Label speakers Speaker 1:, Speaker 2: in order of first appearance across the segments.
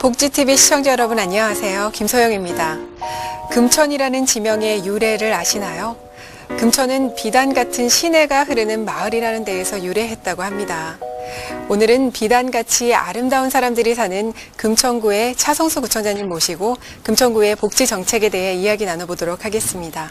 Speaker 1: 복지TV 시청자 여러분 안녕하세요. 김소영입니다. 금천이라는 지명의 유래를 아시나요? 금천은 비단 같은 시내가 흐르는 마을이라는 데에서 유래했다고 합니다. 오늘은 비단같이 아름다운 사람들이 사는 금천구의 차성수 구청장님 모시고 금천구의 복지 정책에 대해 이야기 나눠보도록 하겠습니다.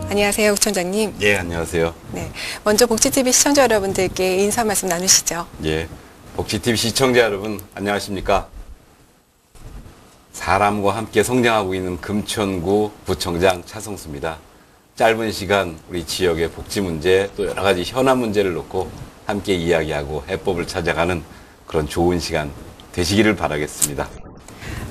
Speaker 1: 안녕하세요, 구청장님.
Speaker 2: 예, 안녕하세요.
Speaker 1: 네, 먼저 복지TV 시청자 여러분들께 인사 말씀 나누시죠.
Speaker 2: 예, 복지TV 시청자 여러분 안녕하십니까? 사람과 함께 성장하고 있는 금천구 구청장 차성수입니다. 짧은 시간 우리 지역의 복지 문제 또 여러 가지 현안 문제를 놓고 함께 이야기하고 해법을 찾아가는 그런 좋은 시간 되시기를 바라겠습니다.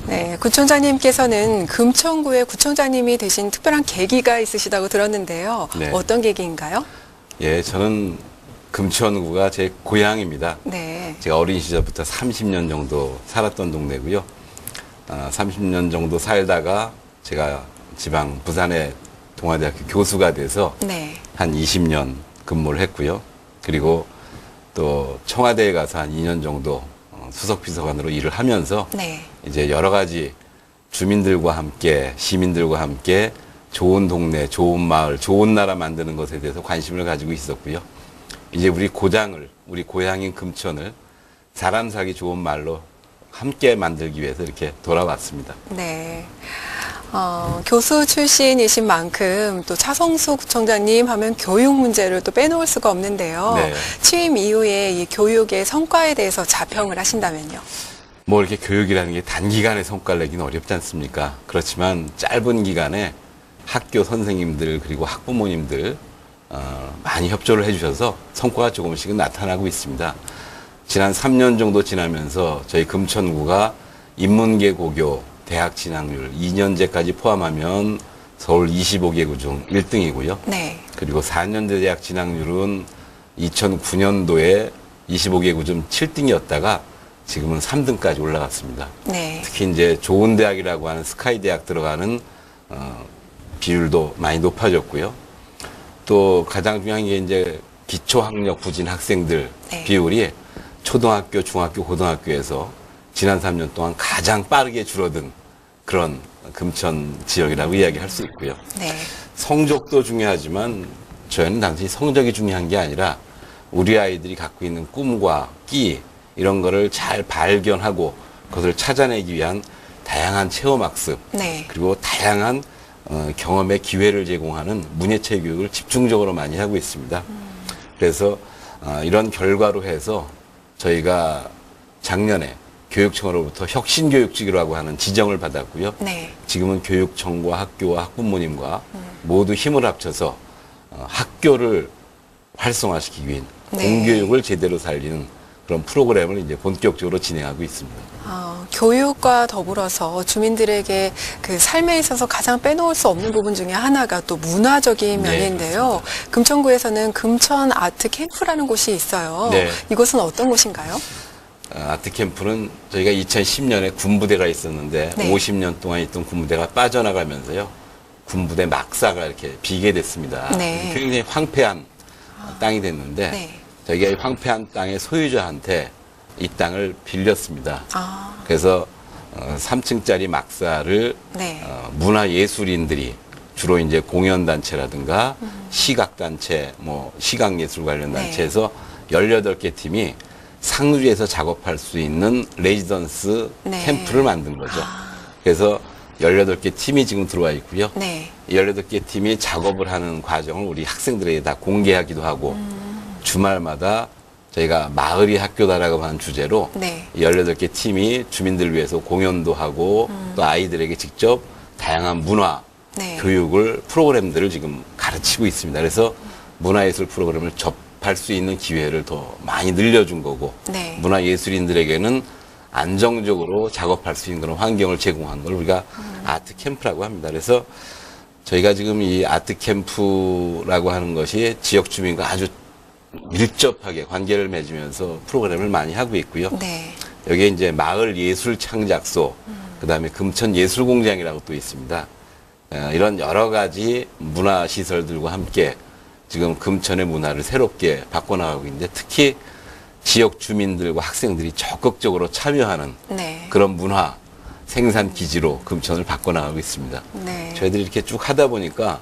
Speaker 1: 네, 구청장님께서는 금천구의 구청장님이 되신 특별한 계기가 있으시다고 들었는데요.
Speaker 2: 네.
Speaker 1: 어떤 계기인가요?
Speaker 2: 예, 저는 금천구가 제 고향입니다.
Speaker 1: 네.
Speaker 2: 제가 어린 시절부터 30년 정도 살았던 동네고요. 30년 정도 살다가 제가 지방 부산의 동아대학교 교수가 돼서
Speaker 1: 네.
Speaker 2: 한 20년 근무를 했고요. 그리고 또 청와대에 가서 한 2년 정도 수석비서관으로 일을 하면서
Speaker 1: 네.
Speaker 2: 이제 여러 가지 주민들과 함께 시민들과 함께 좋은 동네, 좋은 마을, 좋은 나라 만드는 것에 대해서 관심을 가지고 있었고요. 이제 우리 고장을, 우리 고향인 금천을 사람 살기 좋은 말로 함께 만들기 위해서 이렇게 돌아왔습니다.
Speaker 1: 네. 교수 출신이신 만큼 또 차성수 구청장님 하면 교육 문제를 또 빼놓을 수가 없는데요.
Speaker 2: 네.
Speaker 1: 취임 이후에 이 교육의 성과에 대해서 자평을 하신다면요.
Speaker 2: 뭐 이렇게 교육이라는 게 단기간에 성과를 내기는 어렵지 않습니까? 그렇지만 짧은 기간에 학교 선생님들 그리고 학부모님들 많이 협조를 해주셔서 성과가 조금씩은 나타나고 있습니다. 지난 3년 정도 지나면서 저희 금천구가 인문계 고교 대학 진학률 2년제까지 포함하면 서울 25개구 중 1등이고요.
Speaker 1: 네.
Speaker 2: 그리고 4년제 대학 진학률은 2009년도에 25개구 중 7등이었다가 지금은 3등까지 올라갔습니다.
Speaker 1: 네.
Speaker 2: 특히 이제 좋은 대학이라고 하는 스카이 대학 들어가는 비율도 많이 높아졌고요. 또 가장 중요한 게 이제 기초학력 부진 학생들
Speaker 1: 네.
Speaker 2: 비율이 초등학교, 중학교, 고등학교에서 지난 3년 동안 가장 빠르게 줄어든 그런 금천 지역이라고 이야기할 수 있고요.
Speaker 1: 네.
Speaker 2: 성적도 중요하지만 저희는 단순히 성적이 중요한 게 아니라 우리 아이들이 갖고 있는 꿈과 끼 이런 거를 잘 발견하고 그것을 찾아내기 위한 다양한 체험학습
Speaker 1: 네.
Speaker 2: 그리고 다양한 경험의 기회를 제공하는 문예체 교육을 집중적으로 많이 하고 있습니다. 그래서 이런 결과로 해서 저희가 작년에 교육청으로부터 혁신교육직이라고 하는 지정을 받았고요.
Speaker 1: 네.
Speaker 2: 지금은 교육청과 학교와 학부모님과 모두 힘을 합쳐서 학교를 활성화시키기 위한
Speaker 1: 네.
Speaker 2: 공교육을 제대로 살리는 그런 프로그램을 이제 본격적으로 진행하고 있습니다.
Speaker 1: 교육과 더불어서 주민들에게 그 삶에 있어서 가장 빼놓을 수 없는 부분 중에 하나가 또 문화적인
Speaker 2: 네,
Speaker 1: 면인데요. 금천구에서는 금천 아트 캠프라는 곳이 있어요.
Speaker 2: 네.
Speaker 1: 이곳은 어떤 곳인가요?
Speaker 2: 아트 캠프는 저희가 2010년에 군부대가 있었는데
Speaker 1: 네.
Speaker 2: 50년 동안 있던 군부대가 빠져나가면서요. 군부대 막사가 이렇게 비게 됐습니다.
Speaker 1: 네.
Speaker 2: 굉장히 황폐한 땅이 됐는데
Speaker 1: 네.
Speaker 2: 저희가 이 황폐한 땅의 소유자한테 이 땅을 빌렸습니다. 그래서 3층짜리 막사를
Speaker 1: 네.
Speaker 2: 문화예술인들이 주로 이제 공연단체라든가 시각단체, 뭐 시각예술 관련
Speaker 1: 네.
Speaker 2: 단체에서 18개 팀이 상류에서 작업할 수 있는 레지던스
Speaker 1: 네.
Speaker 2: 캠프를 만든 거죠. 그래서 18개 팀이 지금 들어와 있고요.
Speaker 1: 네.
Speaker 2: 18개 팀이 작업을 하는 과정을 우리 학생들에게 다 공개하기도 하고 주말마다 저희가 마을이 학교다라고 하는 주제로
Speaker 1: 네.
Speaker 2: 18개 팀이 주민들을 위해서 공연도 하고 또 아이들에게 직접 다양한 문화
Speaker 1: 네.
Speaker 2: 교육을 프로그램들을 지금 가르치고 있습니다. 그래서 문화예술 프로그램을 작업할 수 있는 기회를 더 많이 늘려준 거고
Speaker 1: 네.
Speaker 2: 문화예술인들에게는 안정적으로 작업할 수 있는 그런 환경을 제공한 걸 우리가 아트 캠프라고 합니다. 그래서 저희가 지금 이 아트 캠프라고 하는 것이 지역 주민과 아주 밀접하게 관계를 맺으면서 프로그램을 많이 하고 있고요.
Speaker 1: 네.
Speaker 2: 여기에 이제 마을 예술 창작소, 그다음에 금천 예술공장이라고 또 있습니다. 이런 여러 가지 문화 시설들과 함께 지금 금천의 문화를 새롭게 바꿔나가고 있는데 특히 지역 주민들과 학생들이 적극적으로 참여하는
Speaker 1: 네.
Speaker 2: 그런 문화 생산 기지로 금천을 바꿔나가고 있습니다.
Speaker 1: 네.
Speaker 2: 저희들이 이렇게 쭉 하다 보니까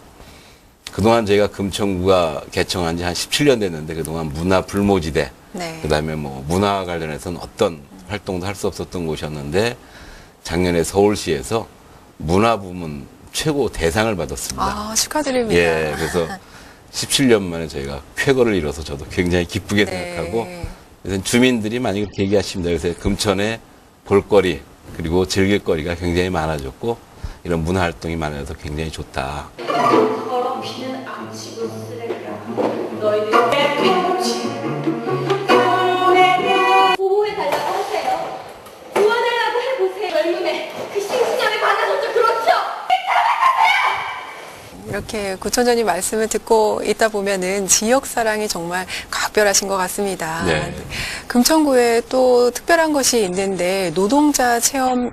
Speaker 2: 그동안 저희가 금천구가 개청한 지 한 17년 됐는데 그동안 문화 불모지대,
Speaker 1: 네.
Speaker 2: 그다음에 뭐 문화와 관련해서는 어떤 활동도 할 수 없었던 곳이었는데 작년에 서울시에서 문화 부문 최고 대상을 받았습니다.
Speaker 1: 아, 축하드립니다.
Speaker 2: 예, 그래서 17년 만에 저희가 쾌거를 이뤄서 저도 굉장히 기쁘게
Speaker 1: 네.
Speaker 2: 생각하고 그래서 주민들이 많이 그렇게 얘기하십니다. 그래서 금천에 볼거리 그리고 즐길거리가 굉장히 많아졌고 이런 문화 활동이 많아져서 굉장히 좋다.
Speaker 3: 더럽히는 악취고 쓰레기야. 너희들 보호해달라고 하세요. 도와달라고 해보세요. 젊음의 그 싱싱함에 반하셨죠. 그렇죠?
Speaker 1: 이렇게 구청장님 말씀을 듣고 있다 보면은 지역 사랑이 정말 각별하신 것 같습니다.
Speaker 2: 네.
Speaker 1: 금천구에 또 특별한 것이 있는데 노동자 체험
Speaker 2: 네.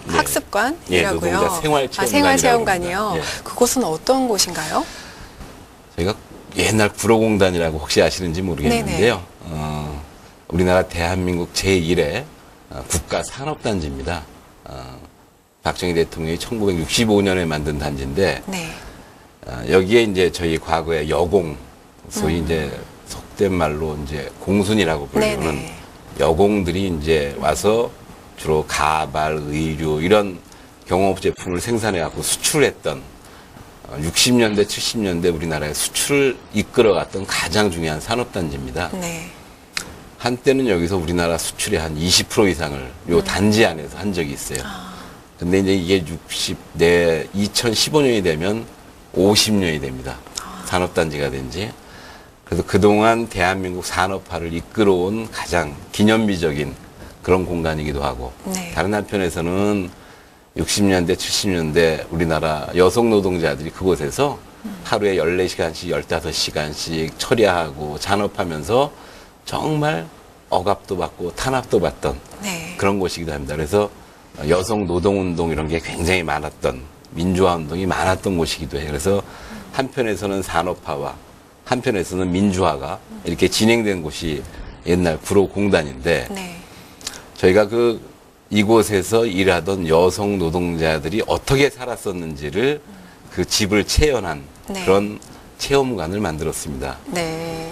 Speaker 1: 학습관이라고요.
Speaker 2: 예, 노동자 생활체험관이라고
Speaker 1: 생활체험관이요.
Speaker 2: 합니다. 예.
Speaker 1: 그곳은 어떤 곳인가요?
Speaker 2: 저희가 옛날 구로공단이라고 혹시 아시는지 모르겠는데요. 우리나라 대한민국 제1의 국가산업단지입니다. 박정희 대통령이 1965년에 만든 단지인데
Speaker 1: 네.
Speaker 2: 여기에 이제 저희 과거에 여공, 소위 이제 속된 말로 이제 공순이라고 부르는
Speaker 1: 네네.
Speaker 2: 여공들이 이제 와서 주로 가발, 의류 이런 경호업 제품을 생산해 갖고 수출했던 60년대, 70년대 우리나라의 수출을 이끌어갔던 가장 중요한 산업단지입니다.
Speaker 1: 네.
Speaker 2: 한때는 여기서 우리나라 수출의 한 20% 이상을 요 단지 안에서 한 적이 있어요. 근데 이제 이게 2015년이 되면 50년이 됩니다. 산업단지가 된 지. 그래서 그동안 대한민국 산업화를 이끌어온 가장 기념비적인 그런 공간이기도 하고
Speaker 1: 네.
Speaker 2: 다른 한편에서는 60년대, 70년대 우리나라 여성 노동자들이 그곳에서 하루에 14시간씩, 15시간씩 철야하고 잔업하면서 정말 억압도 받고 탄압도 받던
Speaker 1: 네.
Speaker 2: 그런 곳이기도 합니다. 그래서 여성 노동운동 이런 게 굉장히 많았던 민주화 운동이 많았던 곳이기도 해요. 그래서 한편에서는 산업화와 한편에서는 민주화가 이렇게 진행된 곳이 옛날 구로공단인데
Speaker 1: 네.
Speaker 2: 저희가 이곳에서 일하던 여성 노동자들이 어떻게 살았었는지를 그 집을 체험한
Speaker 1: 네.
Speaker 2: 그런 체험관을 만들었습니다.
Speaker 1: 네.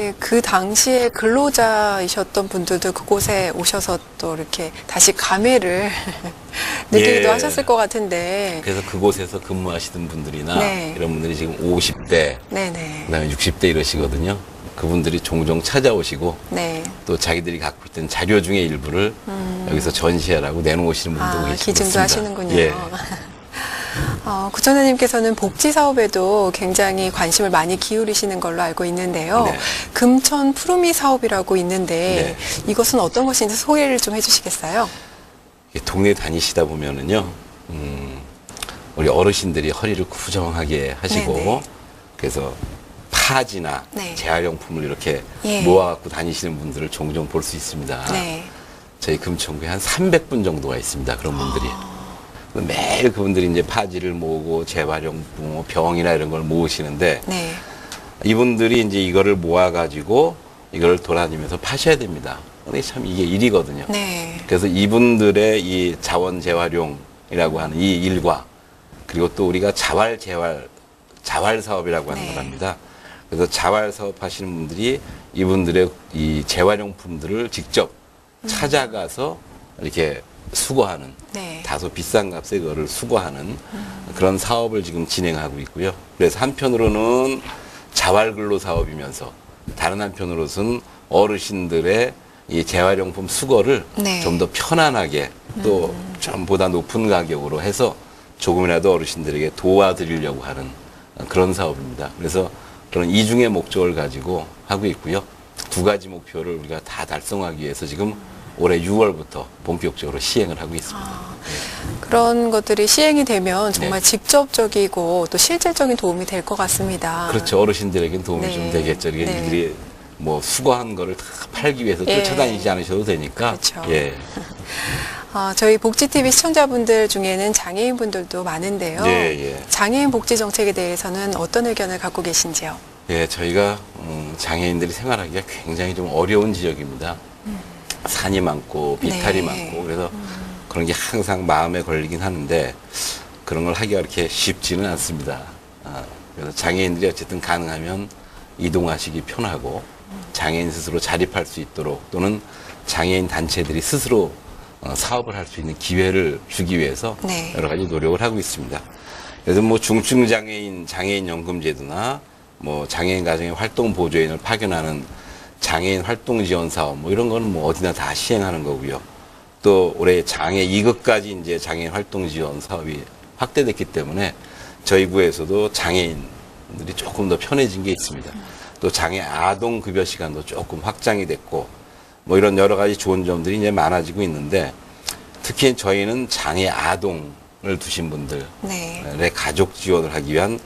Speaker 1: 네, 그 당시에 근로자이셨던 분들도 그곳에 오셔서 또 이렇게 다시 감회를 느끼기도
Speaker 2: 예.
Speaker 1: 하셨을 것 같은데.
Speaker 2: 그래서 그곳에서 근무하시던 분들이나
Speaker 1: 네.
Speaker 2: 이런 분들이 지금 50대,
Speaker 1: 네네.
Speaker 2: 그다음에 60대 이러시거든요. 그분들이 종종 찾아오시고
Speaker 1: 네.
Speaker 2: 또 자기들이 갖고 있던 자료 중에 일부를 여기서 전시하라고 내놓으시는 분도
Speaker 1: 아,
Speaker 2: 계시고
Speaker 1: 기증도
Speaker 2: 그렇습니다.
Speaker 1: 하시는군요.
Speaker 2: 예.
Speaker 1: 구청장님께서는 복지 사업에도 굉장히 관심을 많이 기울이시는 걸로 알고 있는데요.
Speaker 2: 네.
Speaker 1: 금천 푸르미 사업이라고 있는데
Speaker 2: 네.
Speaker 1: 이것은 어떤 것인지 소개를 좀 해주시겠어요?
Speaker 2: 동네 다니시다 보면은요, 우리 어르신들이 허리를 구정하게 하시고,
Speaker 1: 네네.
Speaker 2: 그래서 파지나
Speaker 1: 네.
Speaker 2: 재활용품을 이렇게
Speaker 1: 예.
Speaker 2: 모아갖고 다니시는 분들을 종종 볼 수 있습니다.
Speaker 1: 네.
Speaker 2: 저희 금천구에 한 300분 정도가 있습니다. 그런 분들이. 매일 그분들이 이제 파지를 모으고 재활용품, 뭐 병이나 이런 걸 모으시는데
Speaker 1: 네.
Speaker 2: 이분들이 이제 이거를 모아가지고 이걸 돌아다니면서 파셔야 됩니다. 근데 참 이게 일이거든요.
Speaker 1: 네.
Speaker 2: 그래서 이분들의 이 자원 재활용이라고 하는 이 일과 그리고 또 우리가 자활 사업이라고 하는
Speaker 1: 네.
Speaker 2: 걸 합니다. 그래서 자활 사업 하시는 분들이 이분들의 이 재활용품들을 직접 찾아가서 이렇게 수거하는
Speaker 1: 네.
Speaker 2: 다소 비싼 값에 그거를 수거하는 그런 사업을 지금 진행하고 있고요. 그래서 한편으로는 자활근로 사업이면서 다른 한편으로는 어르신들의 이 재활용품 수거를
Speaker 1: 네.
Speaker 2: 좀 더 편안하게 또 좀보다 높은 가격으로 해서 조금이라도 어르신들에게 도와드리려고 하는 그런 사업입니다. 그래서 그런 이중의 목적을 가지고 하고 있고요. 두 가지 목표를 우리가 다 달성하기 위해서 지금 올해 6월부터 본격적으로 시행을 하고 있습니다.
Speaker 1: 그런 것들이 시행이 되면 정말
Speaker 2: 네.
Speaker 1: 직접적이고 또 실질적인 도움이 될 것 같습니다.
Speaker 2: 그렇죠. 어르신들에게는 도움이
Speaker 1: 네.
Speaker 2: 좀 되겠죠. 이게
Speaker 1: 네.
Speaker 2: 이들이 뭐 수거한 거를 다 팔기 위해서
Speaker 1: 예.
Speaker 2: 쫓아다니지 않으셔도 되니까.
Speaker 1: 그렇죠.
Speaker 2: 예.
Speaker 1: 저희 복지TV 시청자분들 중에는 장애인분들도 많은데요.
Speaker 2: 예, 예.
Speaker 1: 장애인 복지 정책에 대해서는 어떤 의견을 갖고 계신지요?
Speaker 2: 예, 저희가 장애인들이 생활하기가 굉장히 좀 어려운 지역입니다. 산이 많고 비탈이
Speaker 1: 네.
Speaker 2: 많고 그래서 그런 게 항상 마음에 걸리긴 하는데 그런 걸 하기가 그렇게 쉽지는 않습니다. 그래서 장애인들이 어쨌든 가능하면 이동하시기 편하고 장애인 스스로 자립할 수 있도록 또는 장애인 단체들이 스스로 사업을 할 수 있는 기회를 주기 위해서
Speaker 1: 네.
Speaker 2: 여러 가지 노력을 하고 있습니다. 그래서 뭐 중증장애인 장애인연금제도나 뭐 장애인 가정의 활동 보조인을 파견하는 장애인 활동 지원 사업 뭐 이런 거는 뭐 어디나 다 시행하는 거고요. 또 올해 장애 2급까지 이제 장애인 활동 지원 사업이 확대됐기 때문에 저희 구에서도 장애인들이 조금 더 편해진 게 있습니다. 또 장애 아동 급여 시간도 조금 확장이 됐고 뭐 이런 여러 가지 좋은 점들이 이제 많아지고 있는데 특히 저희는 장애 아동을 두신 분들의
Speaker 1: 네.
Speaker 2: 가족 지원을 하기 위한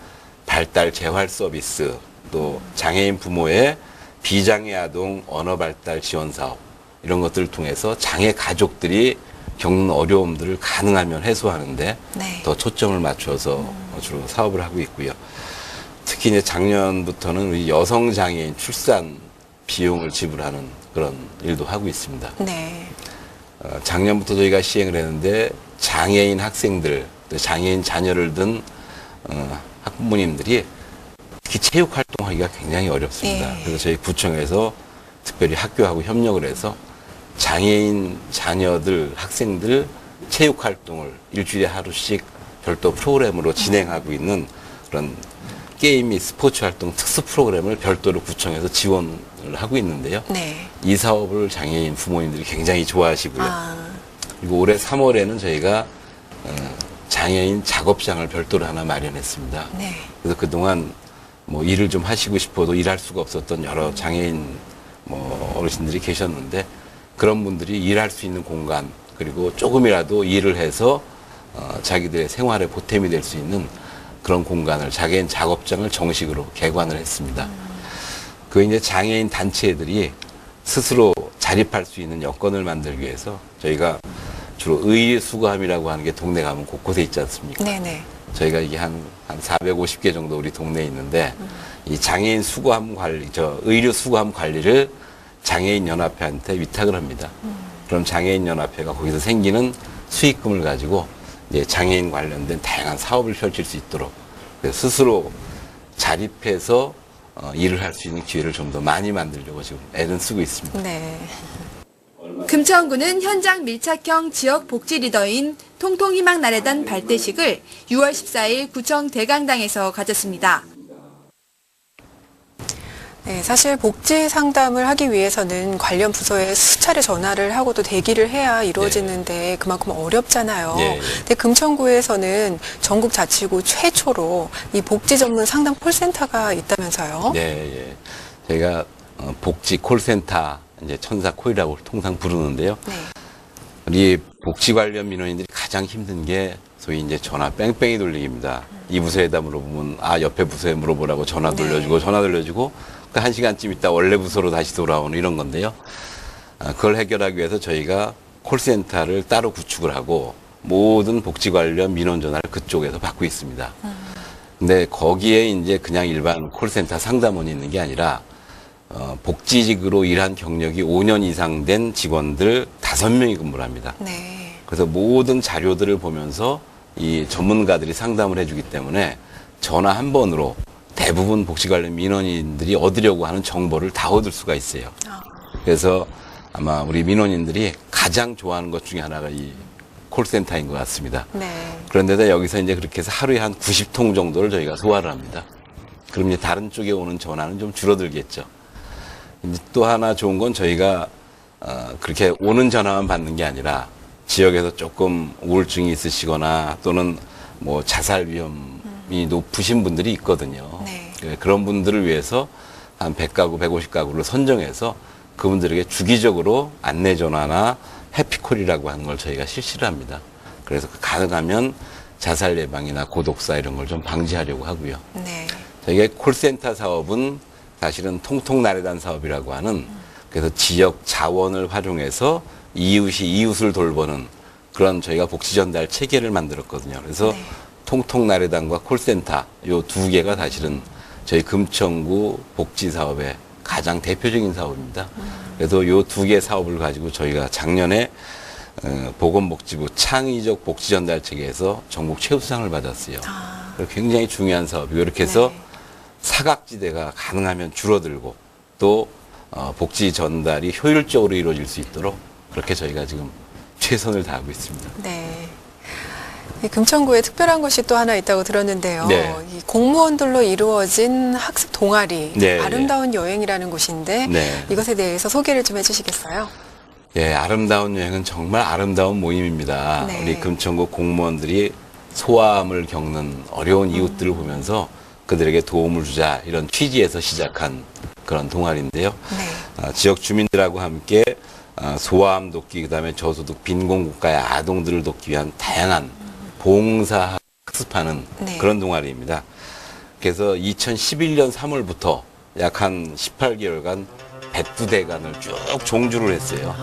Speaker 2: 발달 재활 서비스 또 장애인 부모의 비장애 아동 언어 발달 지원 사업 이런 것들을 통해서 장애 가족들이 겪는 어려움들을 가능하면 해소하는데
Speaker 1: 네.
Speaker 2: 더 초점을 맞춰서 주로 사업을 하고 있고요. 특히 이제 작년부터는 우리 여성 장애인 출산 비용을 지불하는 그런 일도 하고 있습니다.
Speaker 1: 네.
Speaker 2: 작년부터 저희가 시행을 했는데 장애인 학생들, 또 장애인 자녀를 둔 학부모님들이 특히 체육 활동하기가 굉장히 어렵습니다.
Speaker 1: 예.
Speaker 2: 그래서 저희 구청에서 특별히 학교하고 협력을 해서 장애인 자녀들, 학생들 체육 활동을 일주일에 하루씩 별도 프로그램으로 진행하고 있는 그런 게임 및 스포츠 활동 특수 프로그램을 별도로 구청에서 지원을 하고 있는데요.
Speaker 1: 네.
Speaker 2: 이 사업을 장애인 부모님들이 굉장히 좋아하시고요.
Speaker 1: 아,
Speaker 2: 그리고 올해 3월에는 저희가 장애인 작업장을 별도로 하나 마련했습니다.
Speaker 1: 네.
Speaker 2: 그래서 그동안 뭐 일을 좀 하시고 싶어도 일할 수가 없었던 여러 장애인 뭐 어르신들이 계셨는데 그런 분들이 일할 수 있는 공간 그리고 조금이라도 일을 해서 자기들의 생활에 보탬이 될 수 있는 그런 공간을 장애인 작업장을 정식으로 개관을 했습니다. 그 이제 장애인 단체들이 스스로 자립할 수 있는 여건을 만들기 위해서 저희가 주로 의료수거함이라고 하는 게 동네 가면 곳곳에 있지 않습니까?
Speaker 1: 네네.
Speaker 2: 저희가 이게 한 450개 정도 우리 동네에 있는데 이 장애인 수거함 관리, 의료 수거함 관리를 장애인 연합회한테 위탁을 합니다. 그럼 장애인 연합회가 거기서 생기는 수익금을 가지고 이제 장애인 관련된 다양한 사업을 펼칠 수 있도록 스스로 자립해서 일을 할 수 있는 기회를 좀 더 많이 만들려고 지금 애는 쓰고 있습니다.
Speaker 1: 네.
Speaker 4: 금천구는 현장 밀착형 지역 복지 리더인 통통희망 나래단 발대식을 6월 14일 구청 대강당에서 가졌습니다.
Speaker 1: 네, 사실 복지 상담을 하기 위해서는 관련 부서에 수차례 전화를 하고도 대기를 해야 이루어지는데 그만큼 어렵잖아요.
Speaker 2: 예, 예.
Speaker 1: 근데 금천구에서는 전국 자치구 최초로 이 복지 전문 상담 콜센터가 있다면서요?
Speaker 2: 네, 예. 저희가 복지 콜센터 이제 천사콜이라고 통상 부르는데요.
Speaker 1: 네.
Speaker 2: 우리 복지 관련 민원인들이 가장 힘든 게 소위 이제 전화 뺑뺑이 돌리기입니다. 이 부서에다 물어보면 옆에 부서에 물어보라고 전화
Speaker 1: 네.
Speaker 2: 돌려주고 그 1시간쯤 있다 원래 부서로 다시 돌아오는 이런 건데요. 그걸 해결하기 위해서 저희가 콜센터를 따로 구축을 하고 모든 복지 관련 민원 전화를 그쪽에서 받고 있습니다. 근데 거기에 이제 그냥 일반 콜센터 상담원이 있는 게 아니라 복지직으로 일한 경력이 5년 이상 된 직원들 5명이 근무를 합니다.
Speaker 1: 네.
Speaker 2: 그래서 모든 자료들을 보면서 이 전문가들이 상담을 해주기 때문에 전화 한 번으로 대부분 복지 관련 민원인들이 얻으려고 하는 정보를 다 얻을 수가 있어요. 그래서 아마 우리 민원인들이 가장 좋아하는 것 중에 하나가 이 콜센터인 것 같습니다.
Speaker 1: 네.
Speaker 2: 그런데도 여기서 이제 그렇게 해서 하루에 한 90통 정도를 저희가 소화를 합니다. 그럼 이제 다른 쪽에 오는 전화는 좀 줄어들겠죠. 이제 또 하나 좋은 건 저희가 그렇게 오는 전화만 받는 게 아니라 지역에서 조금 우울증이 있으시거나 또는 뭐 자살 위험이 높으신 분들이 있거든요.
Speaker 1: 네.
Speaker 2: 그런 분들을 위해서 한 100가구, 150가구를 선정해서 그분들에게 주기적으로 안내 전화나 해피콜이라고 하는 걸 저희가 실시를 합니다. 그래서 가능하면 자살 예방이나 고독사 이런 걸 좀 방지하려고 하고요.
Speaker 1: 네.
Speaker 2: 저희가 콜센터 사업은 사실은 통통나래단 사업이라고 하는 그래서 지역 자원을 활용해서 이웃이 이웃을 돌보는 그런 저희가 복지 전달 체계를 만들었거든요. 그래서
Speaker 1: 네.
Speaker 2: 통통나래단과 콜센터 요 두 개가 사실은 저희 금천구 복지 사업의 가장 대표적인 사업입니다. 그래서 요 두 개 사업을 가지고 저희가 작년에 보건복지부 창의적 복지 전달 체계에서 전국 최우수상을 받았어요. 굉장히 중요한 사업이고 이렇게 해서
Speaker 1: 네.
Speaker 2: 사각지대가 가능하면 줄어들고 또 복지 전달이 효율적으로 이루어질 수 있도록 그렇게 저희가 지금 최선을 다하고 있습니다.
Speaker 1: 네. 이 금천구에 특별한 것이 또 하나 있다고 들었는데요.
Speaker 2: 네.
Speaker 1: 이 공무원들로 이루어진 학습 동아리
Speaker 2: 네,
Speaker 1: 아름다운 여행이라는 곳인데
Speaker 2: 네.
Speaker 1: 이것에 대해서 소개를 좀 해주시겠어요?
Speaker 2: 예, 아름다운 여행은 정말 아름다운 모임입니다.
Speaker 1: 네.
Speaker 2: 우리 금천구 공무원들이 소아암을 겪는 어려운 이웃들을 보면서 그들에게 도움을 주자 이런 취지에서 시작한 그런 동아리인데요.
Speaker 1: 네.
Speaker 2: 지역 주민들하고 함께 소아암 돕기 그다음에 저소득 빈곤국가의 아동들을 돕기 위한 다양한 봉사 학습하는
Speaker 1: 네.
Speaker 2: 그런 동아리입니다. 그래서 2011년 3월부터 약 한 18개월간 102대간을 쭉 종주를 했어요.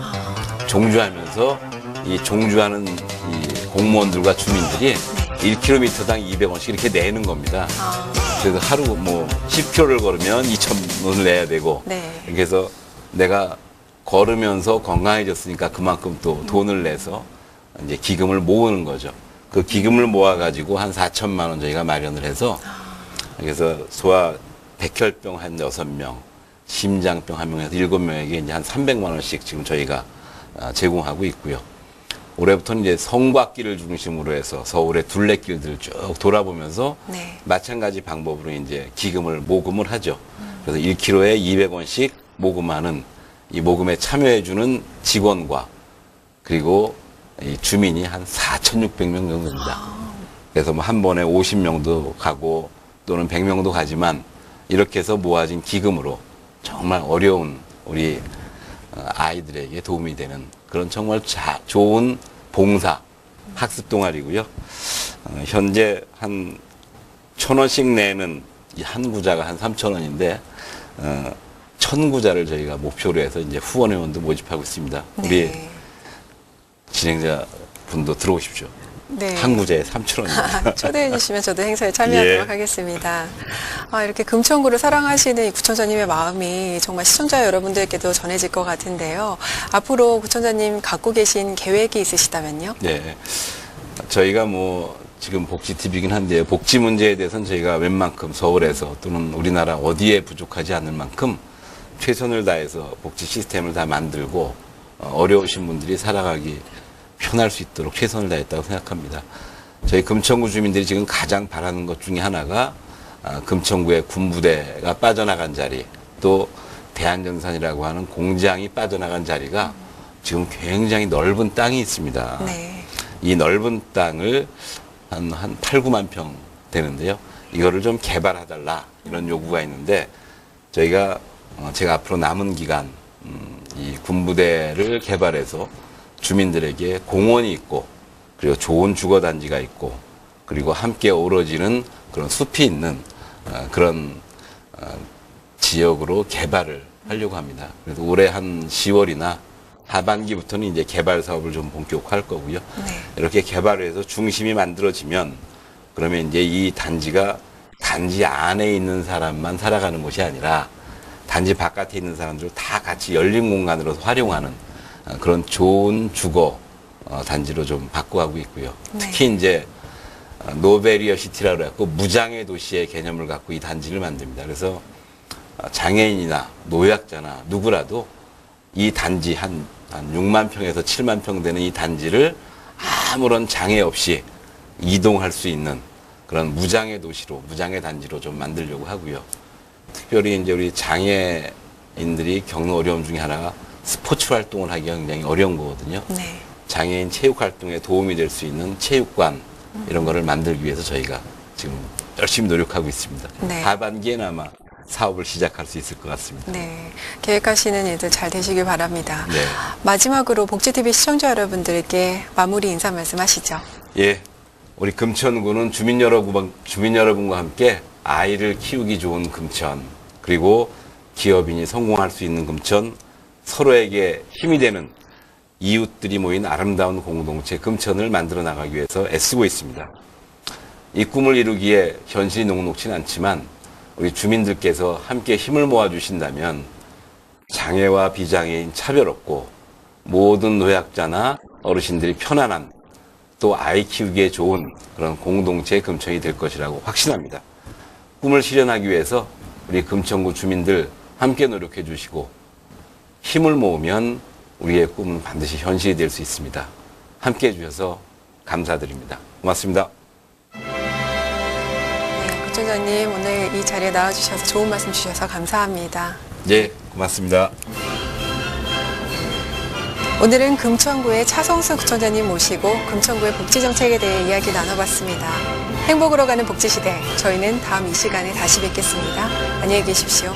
Speaker 2: 종주하면서 이 종주하는 이 공무원들과 주민들이 1km당 200원씩 이렇게 내는 겁니다. 그래서 하루 뭐 10km를 걸으면 2,000원을 내야 되고
Speaker 1: 네.
Speaker 2: 그래서 내가 걸으면서 건강해졌으니까 그만큼 또 돈을 내서 이제 기금을 모으는 거죠. 그 기금을 모아가지고 한 4천만 원 저희가 마련을 해서 그래서 소아 백혈병 한 6명, 심장병 1명에서 7명에게 이제 한 300만 원씩 지금 저희가 제공하고 있고요. 올해부터는 이제 성곽길을 중심으로 해서 서울의 둘레길들을 쭉 돌아보면서
Speaker 1: 네.
Speaker 2: 마찬가지 방법으로 이제 기금을 모금을 하죠. 그래서 1km에 200원씩 모금하는 이 모금에 참여해주는 직원과 그리고 이 주민이 한 4,600명 정도 됩니다. 그래서 뭐 한 번에 50명도 가고 또는 100명도 가지만 이렇게 해서 모아진 기금으로 정말 어려운 우리 아이들에게 도움이 되는 그런 정말 좋은 봉사 학습 동아리고요. 현재 한 1,000원씩 내는 이 한 구자가 한 3,000원인데 1,000구자를 저희가 목표로 해서 이제 후원 회원도 모집하고 있습니다. 우리
Speaker 1: 네.
Speaker 2: 진행자 분도 들어오십시오.
Speaker 1: 네.
Speaker 2: 한 구자에 3,000원입니다.
Speaker 1: 초대해 주시면 저도 행사에 참여하도록
Speaker 2: 예.
Speaker 1: 하겠습니다. 이렇게 금천구를 사랑하시는 이 구청장님의 마음이 정말 시청자 여러분들께도 전해질 것 같은데요. 앞으로 구청장님 갖고 계신 계획이 있으시다면요?
Speaker 2: 네. 저희가 뭐 지금 복지TV이긴 한데 복지 문제에 대해서는 저희가 웬만큼 서울에서 또는 우리나라 어디에 부족하지 않을 만큼 최선을 다해서 복지 시스템을 다 만들고 어려우신 분들이 살아가기 편할 수 있도록 최선을 다했다고 생각합니다. 저희 금천구 주민들이 지금 가장 바라는 것 중에 하나가 금천구의 군부대가 빠져나간 자리 또 대한전산이라고 하는 공장이 빠져나간 자리가 지금 굉장히 넓은 땅이 있습니다.
Speaker 1: 네.
Speaker 2: 이 넓은 땅을 한 8, 9만 평 되는데요. 이거를 좀 개발해달라 이런 요구가 있는데 저희가 제가 앞으로 남은 기간 이 군부대를 개발해서 주민들에게 공원이 있고 그리고 좋은 주거단지가 있고 그리고 함께 어우러지는 그런 숲이 있는 그런 지역으로 개발을 하려고 합니다. 그래서 올해 한 10월이나 하반기부터는 이제 개발 사업을 좀 본격화할 거고요.
Speaker 1: 네.
Speaker 2: 이렇게 개발을 해서 중심이 만들어지면 그러면 이제 이 단지가 단지 안에 있는 사람만 살아가는 곳이 아니라 단지 바깥에 있는 사람들 다 같이 열린 공간으로 활용하는 그런 좋은 주거 단지로 좀 바꿔가고 있고요.
Speaker 1: 네.
Speaker 2: 특히 이제 노베리어 시티라고 해서 무장애 도시의 개념을 갖고 이 단지를 만듭니다. 그래서 장애인이나 노약자나 누구라도 이 단지 한 6만 평에서 7만 평 되는 이 단지를 아무런 장애 없이 이동할 수 있는 그런 무장애 도시로, 무장애 단지로 좀 만들려고 하고요. 특별히 이제 우리 장애인들이 겪는 어려움 중에 하나가 스포츠 활동을 하기가 굉장히 어려운 거거든요.
Speaker 1: 네.
Speaker 2: 장애인 체육 활동에 도움이 될 수 있는 체육관 이런 거를 만들기 위해서 저희가 지금 열심히 노력하고 있습니다.
Speaker 1: 네.
Speaker 2: 하반기에는 아마 사업을 시작할 수 있을 것 같습니다.
Speaker 1: 네. 계획하시는 일들 잘 되시길 바랍니다.
Speaker 2: 네.
Speaker 1: 마지막으로 복지TV 시청자 여러분들께 마무리 인사 말씀하시죠.
Speaker 2: 예, 우리 금천구는 주민 여러분과 함께 아이를 키우기 좋은 금천, 그리고 기업인이 성공할 수 있는 금천, 서로에게 힘이 되는 이웃들이 모인 아름다운 공동체 금천을 만들어 나가기 위해서 애쓰고 있습니다. 이 꿈을 이루기에 현실이 녹록치는 않지만 우리 주민들께서 함께 힘을 모아주신다면 장애와 비장애인 차별 없고 모든 노약자나 어르신들이 편안한 또 아이 키우기에 좋은 그런 공동체 금천이 될 것이라고 확신합니다. 꿈을 실현하기 위해서 우리 금천구 주민들 함께 노력해 주시고 힘을 모으면 우리의 꿈은 반드시 현실이 될 수 있습니다. 함께 해주셔서 감사드립니다. 고맙습니다.
Speaker 1: 네, 구청장님 오늘 이 자리에 나와주셔서 좋은 말씀 주셔서 감사합니다.
Speaker 2: 네, 고맙습니다.
Speaker 1: 오늘은 금천구의 차성수 구청장님 모시고 금천구의 복지정책에 대해 이야기 나눠봤습니다. 행복으로 가는 복지시대, 저희는 다음 이 시간에 다시 뵙겠습니다. 안녕히 계십시오.